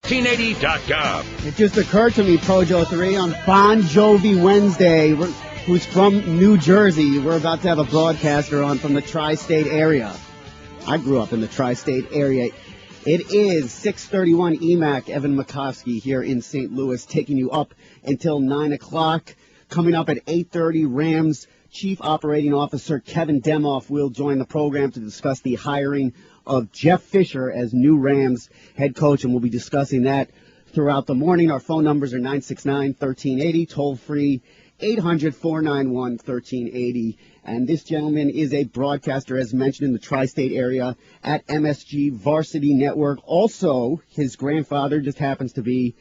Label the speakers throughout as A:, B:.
A: 1980.com.
B: It just occurred to me, Projo 3, on Bon Jovi Wednesday, who's from New Jersey. We're about to have a broadcaster on from the tri-state area. I grew up in the tri-state area. It is 6:31 EMAC, Evan Makovsky here in St. Louis, taking you up until 9 o'clock. Coming up at 8:30, Rams Chief Operating Officer Kevin Demoff will join the program to discuss the hiring of Jeff Fisher as new Rams head coach, and we'll be discussing that throughout the morning. Our phone numbers are 969-1380, toll-free 800-491-1380. And this gentleman is a broadcaster, as mentioned, in the tri-state area at MSG Varsity Network. Also, his grandfather just happens to be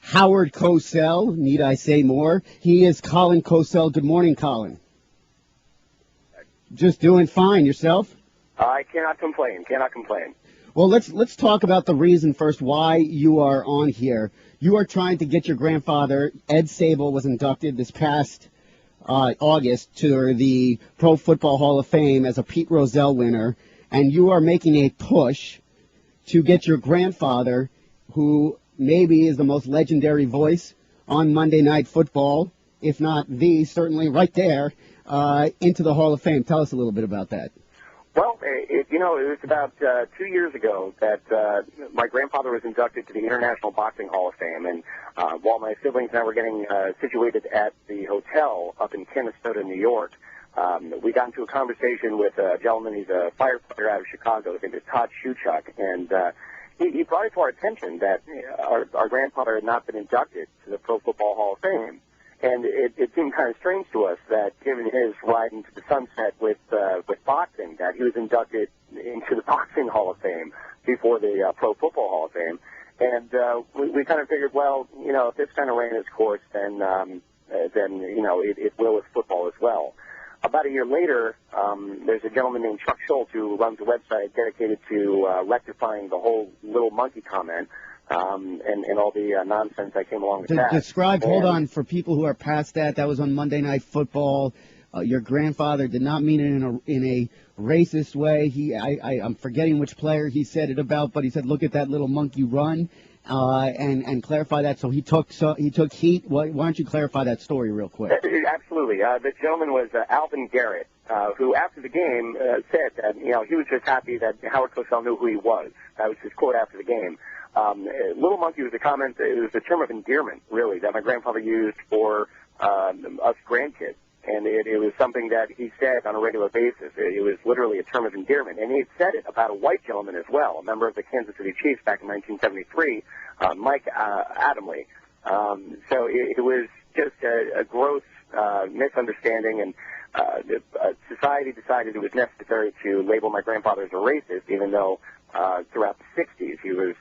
B: Howard Cosell. Need I say more? He is Colin Cosell. Good morning, Colin. Just doing fine. Yourself?
C: I cannot complain.
B: Well, let's talk about the reason first why you are on here. You are trying to get your grandfather, Ed Sable, was inducted this past August to the Pro Football Hall of Fame as a Pete Rozelle winner, and you are making a push to get your grandfather, who maybe is the most legendary voice on Monday Night Football, if not the, certainly right there, into the Hall of Fame. Tell us a little bit about that.
C: Well, it was about 2 years ago that my grandfather was inducted to the International Boxing Hall of Fame, and while my siblings and I were getting situated at the hotel up in Kennesaw, New York, we got into a conversation with a gentleman. He's a firefighter out of Chicago. His name is Todd Shuchuk, and he brought it to our attention that our grandfather had not been inducted to the Pro Football Hall of Fame. And it seemed kind of strange to us that, given his ride into the sunset with boxing, that he was inducted into the Boxing Hall of Fame before the Pro Football Hall of Fame. And we kind of figured, well, if this kind of ran its course, then it will with football as well. About a year later, there's a gentleman named Chuck Schultz who runs a website dedicated to rectifying the whole little monkey comment. And all the nonsense that came along with that.
B: Describe, hold on, for people who are past that, that was on Monday Night Football. Your grandfather did not mean it in a racist way. I'm forgetting which player he said it about, but he said, look at that little monkey run, and clarify that. So he took heat. Why don't you clarify that story real quick?
C: Absolutely. The gentleman was Alvin Garrett, who after the game said that, he was just happy that Howard Cosell knew who he was. That was his quote after the game. Little monkey was a comment, it was a term of endearment, really, that my grandfather used for us grandkids. And it was something that he said on a regular basis. It was literally a term of endearment. And he had said it about a white gentleman as well, a member of the Kansas City Chiefs back in 1973, Mike Adamley. So it was just a gross misunderstanding, and society decided it was necessary to label my grandfather as a racist, even though throughout the 60s, he was,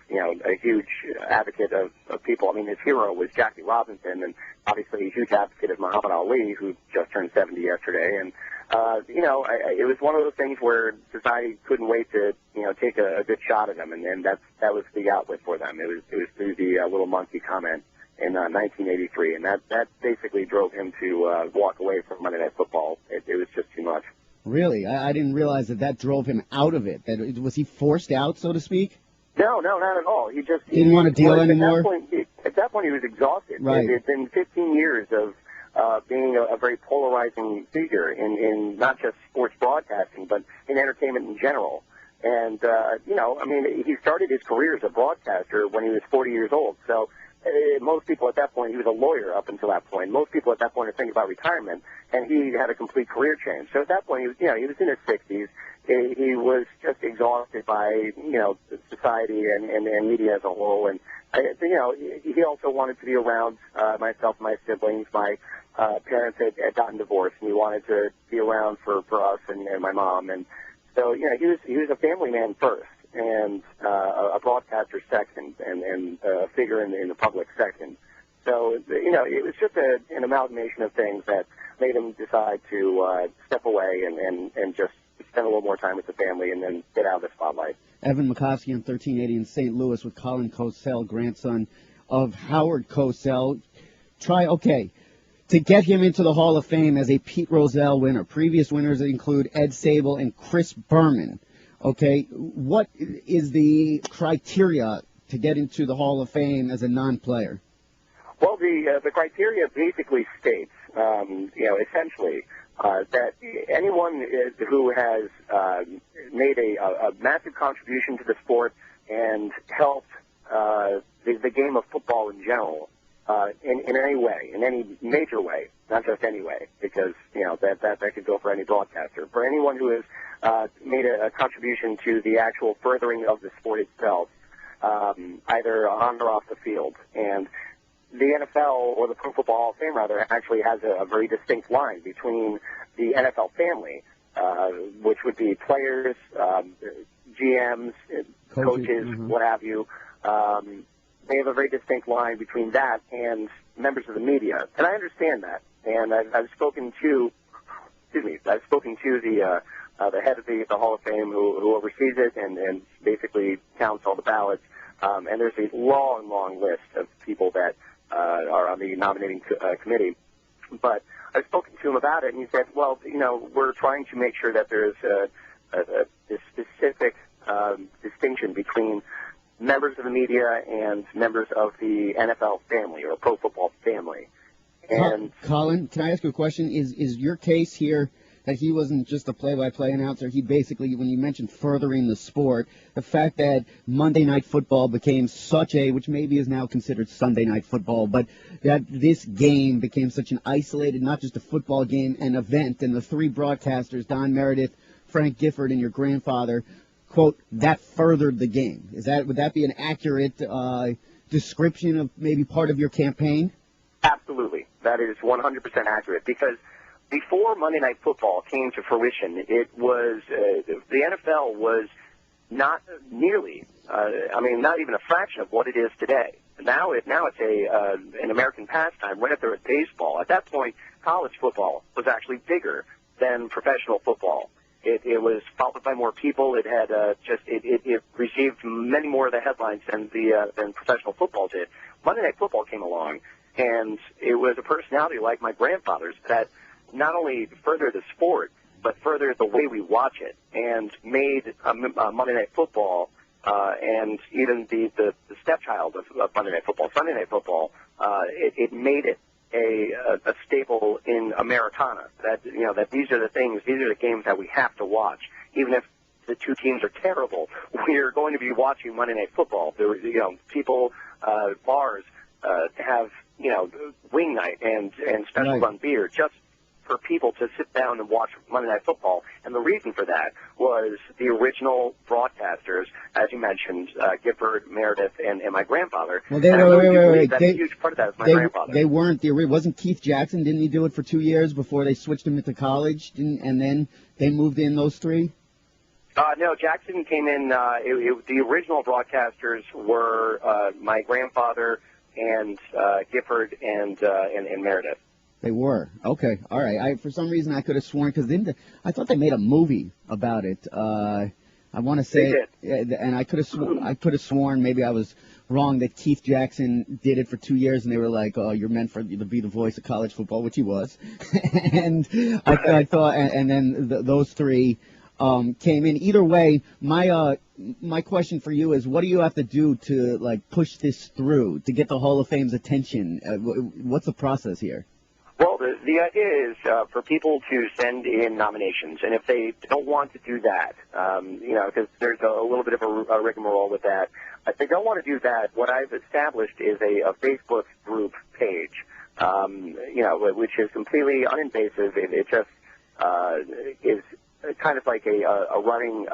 C: a huge advocate of people. I mean, his hero was Jackie Robinson, and obviously a huge advocate of Muhammad Ali, who just turned 70 yesterday. And, it was one of those things where society couldn't wait to, take a good shot at him, and that was the outlet for them. It was through the little monkey comment in 1983, and that basically drove him to walk away from Monday Night Football. It was just too much.
B: Really? I didn't realize that drove him out of it. Was he forced out, so to speak?
C: No, not at all. He just
B: didn't want to deal anymore?
C: At that point, he was exhausted.
B: Right.
C: It had been 15 years of being a very polarizing figure in not just sports broadcasting, but in entertainment in general. And, he started his career as a broadcaster when he was 40 years old. So most people at that point, he was a lawyer up until that point. Most people at that point are thinking about retirement, and he had a complete career change. So at that point, he was in his 60s. He was just exhausted by, society and media as a whole. And, he also wanted to be around myself and my siblings. My parents had gotten divorced, and he wanted to be around for us and my mom. And so, he was a family man first, and a broadcaster second, and a figure in the public second. So, it was just an amalgamation of things that made him decide to step away and just spend a little more time with the family and then get out of the spotlight.
B: Evan Makovsky on 1380 in St. Louis with Colin Cosell, grandson of Howard Cosell. To get him into the Hall of Fame as a Pete Rozelle winner. Previous winners include Ed Sable and Chris Berman. Okay, what is the criteria to get into the Hall of Fame as a non-player?
C: Well, the criteria basically states, essentially, that anyone who has made a massive contribution to the sport and helped the game of football in general in any way, in any major way, not just any way, because that could go for any broadcaster. For anyone who has made a contribution to the actual furthering of the sport itself, either on or off the field, and the NFL, or the Pro Football Hall of Fame, rather, actually has a very distinct line between the NFL family, which would be players, GMs, coaches, what have you. They have a very distinct line between that and members of the media, and I understand that. And I've spoken to, the head of the Hall of Fame who oversees it and basically counts all the ballots. And there's a long list of people that are on the nominating committee. But I've spoken to him about it, and he said, well, we're trying to make sure that there's a specific distinction between members of the media and members of the NFL family or pro football family. And
B: Colin, can I ask you a question? Is your case here that he wasn't just a play-by-play announcer? He basically, when you mentioned furthering the sport, the fact that Monday Night Football became such a, which maybe is now considered Sunday Night Football, but that this game became such an isolated, not just a football game, an event, and the three broadcasters, Don Meredith, Frank Gifford, and your grandfather, quote, that furthered the game. Would that be an accurate description of maybe part of your campaign?
C: Absolutely. That is 100% accurate, because before Monday Night Football came to fruition, it was the NFL was not nearly, not even a fraction of what it is today. Now it's an American pastime right up there with baseball. At that point, college football was actually bigger than professional football. It was followed by more people. It had it received many more of the headlines than professional football did. Monday Night Football came along, and it was a personality like my grandfather's that not only furthered the sport, but furthered the way we watch it, and made Monday Night Football and even the stepchild of Monday Night Football, Sunday Night Football, it made it a staple in Americana. That these are the games that we have to watch, even if the two teams are terrible. We're going to be watching Monday Night Football. People, bars have wing night and specials on beer just for people to sit down and watch Monday Night Football. And the reason for that was the original broadcasters, as you mentioned, Gifford, Meredith, and my grandfather.
B: Well,
C: wait. A huge part of that is my grandfather.
B: They weren't wasn't Keith Jackson? Didn't he do it for 2 years before they switched him into college? And then they moved in those three?
C: No, Jackson came in. The original broadcasters were my grandfather and Gifford and Meredith.
B: They were. Okay. All right. For some reason I could have sworn, because I thought they made a movie about it. I want to say, and I could have sworn, maybe I was wrong, that Keith Jackson did it for 2 years, and they were like, "Oh, you're meant to be the voice of college football," which he was. And I thought, and then those three came in. Either way, my question for you is, what do you have to do to push this through to get the Hall of Fame's attention? What's the process here?
C: Well, the idea is for people to send in nominations, and if they don't want to do that, because there's a little bit of a rigmarole with that, if they don't want to do that, what I've established is a Facebook group page, which is completely uninvasive. It just is kind of like a running,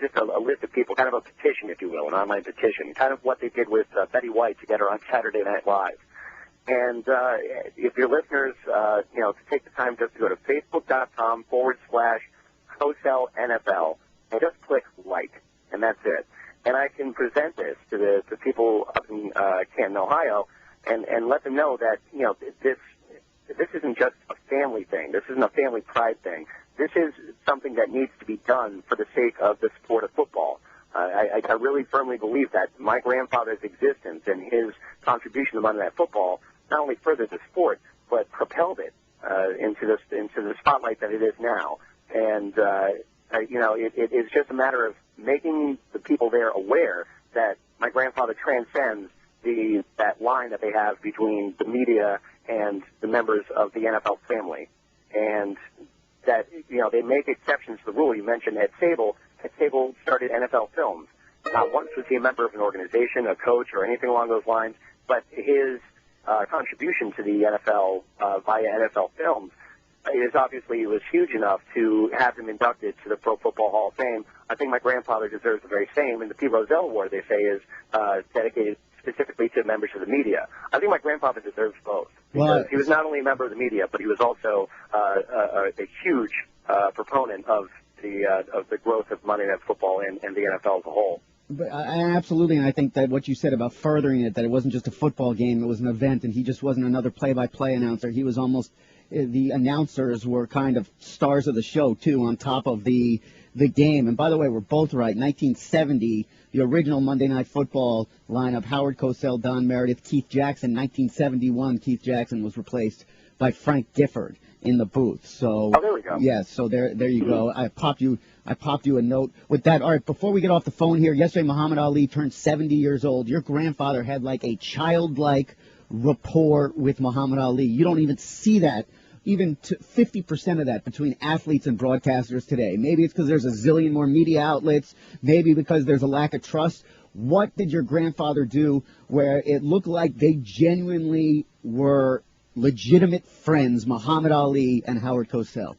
C: just a list of people, kind of a petition, if you will, an online petition, kind of what they did with Betty White to get her on Saturday Night Live. And if your listeners, to take the time just to go to facebook.com/Cosell NFL and just click like, and that's it. And I can present this to the people up in Canton, Ohio, and let them know that, this isn't just a family thing. This isn't a family pride thing. This is something that needs to be done for the sake of the sport of football. I really firmly believe that my grandfather's existence and his contribution to Monday Night Football not only furthered the sport, but propelled it into the spotlight that it is now. And it is just a matter of making the people there aware that my grandfather transcends that line that they have between the media and the members of the NFL family. And that, they make exceptions to the rule. You mentioned Ed Sable. Ed Sable started NFL Films. Not once was he a member of an organization, a coach, or anything along those lines, but his contribution to the NFL via NFL Films was huge enough to have him inducted to the Pro Football Hall of Fame. I think my grandfather deserves the very same, and the Pete Rozelle Award, they say, is dedicated specifically to members of the media. I think my grandfather deserves both, because he was not only a member of the media, but he was also a huge proponent of the growth of Monday Night Football and the NFL as a whole.
B: But absolutely, and I think that what you said about furthering it, that it wasn't just a football game, it was an event, and he just wasn't another play-by-play announcer. He was almost, the announcers were kind of stars of the show, too, on top of the game. And by the way, we're both right. 1970, the original Monday Night Football lineup, Howard Cosell, Don Meredith, Keith Jackson. 1971, Keith Jackson was replaced by Frank Gifford in the booth. So,
C: there we go.
B: Yes, so there you go. I popped you a note with that. All right, before we get off the phone here, yesterday Muhammad Ali turned 70 years old. Your grandfather had like a childlike rapport with Muhammad Ali. You don't even see that, even to 50% of that, between athletes and broadcasters today. Maybe it's because there's a zillion more media outlets. Maybe because there's a lack of trust. What did your grandfather do where it looked like they genuinely were legitimate friends, Muhammad Ali and Howard Cosell?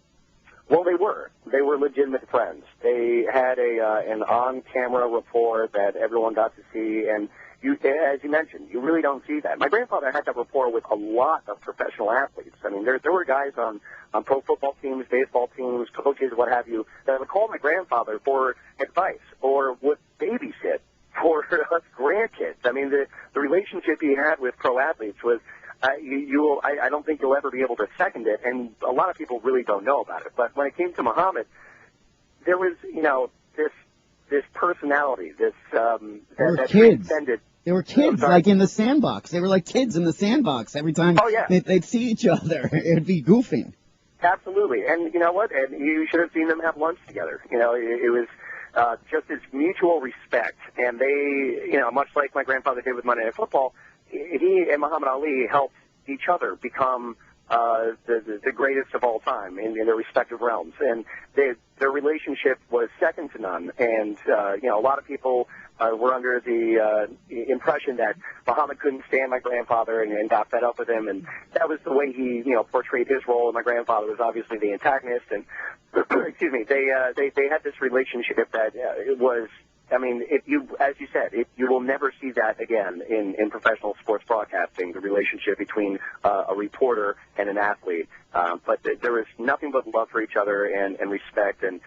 C: Well, they were. They were legitimate friends. They had an on-camera rapport that everyone got to see, and as you mentioned, you really don't see that. My grandfather had that rapport with a lot of professional athletes. I mean, there were guys on pro football teams, baseball teams, coaches, what have you, that would call my grandfather for advice or would babysit for us grandkids. I mean, the relationship he had with pro athletes was, I don't think you'll ever be able to second it, and a lot of people really don't know about it. But when it came to Muhammad, there was, this personality, that transcended.
B: They were kids, like in the sandbox. They were like kids in the sandbox every time they'd see each other. It'd be goofing.
C: Absolutely. And you know what? And you should have seen them have lunch together. It was just this mutual respect. And they, much like my grandfather did with Monday Night Football, he and Muhammad Ali helped each other become the greatest of all time in their respective realms. And their relationship was second to none. And, a lot of people were under the impression that Muhammad couldn't stand my grandfather and got fed up with him. And that was the way he, portrayed his role. And my grandfather was obviously the antagonist. And, excuse me, they had this relationship that it was, as you said, you will never see that again in professional sports broadcasting, the relationship between a reporter and an athlete. But there was nothing but love for each other and respect. And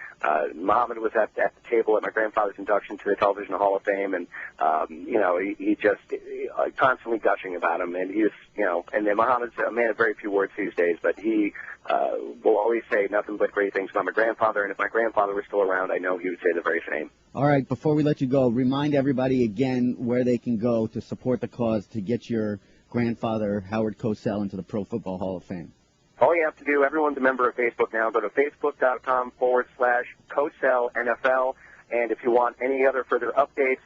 C: Muhammad was at the table at my grandfather's induction to the Television Hall of Fame, and he just constantly gushing about him. And he was, and then Muhammad's a man of very few words these days, but he will always say nothing but great things about my grandfather. And if my grandfather was still around, I know he would say the very same.
B: All right, before we let you go, remind everybody again where they can go to support the cause to get your grandfather, Howard Cosell, into the Pro Football Hall of Fame.
C: All you have to do, everyone's a member of Facebook now, go to facebook.com/Cosell NFL. And if you want any other further updates,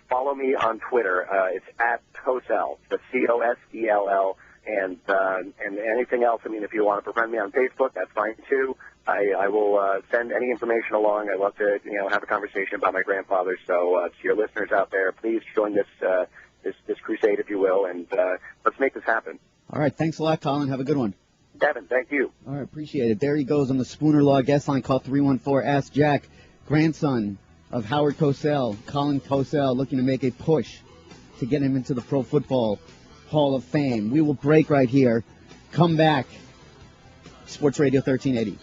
C: follow me on Twitter. It's at Cosell, the Cosell. And anything else, if you want to befriend me on Facebook, that's fine too. I will send any information along. I'd love to, have a conversation about my grandfather. So to your listeners out there, please join this crusade, if you will, and let's make this happen.
B: All right. Thanks a lot, Colin. Have a good one.
C: Devin, thank you.
B: All right. Appreciate it. There he goes on the Spooner Law guest line. Call 314-ASK Jack, grandson of Howard Cosell, Colin Cosell, looking to make a push to get him into the Pro Football Hall of Fame. We will break right here. Come back. Sports Radio 1380.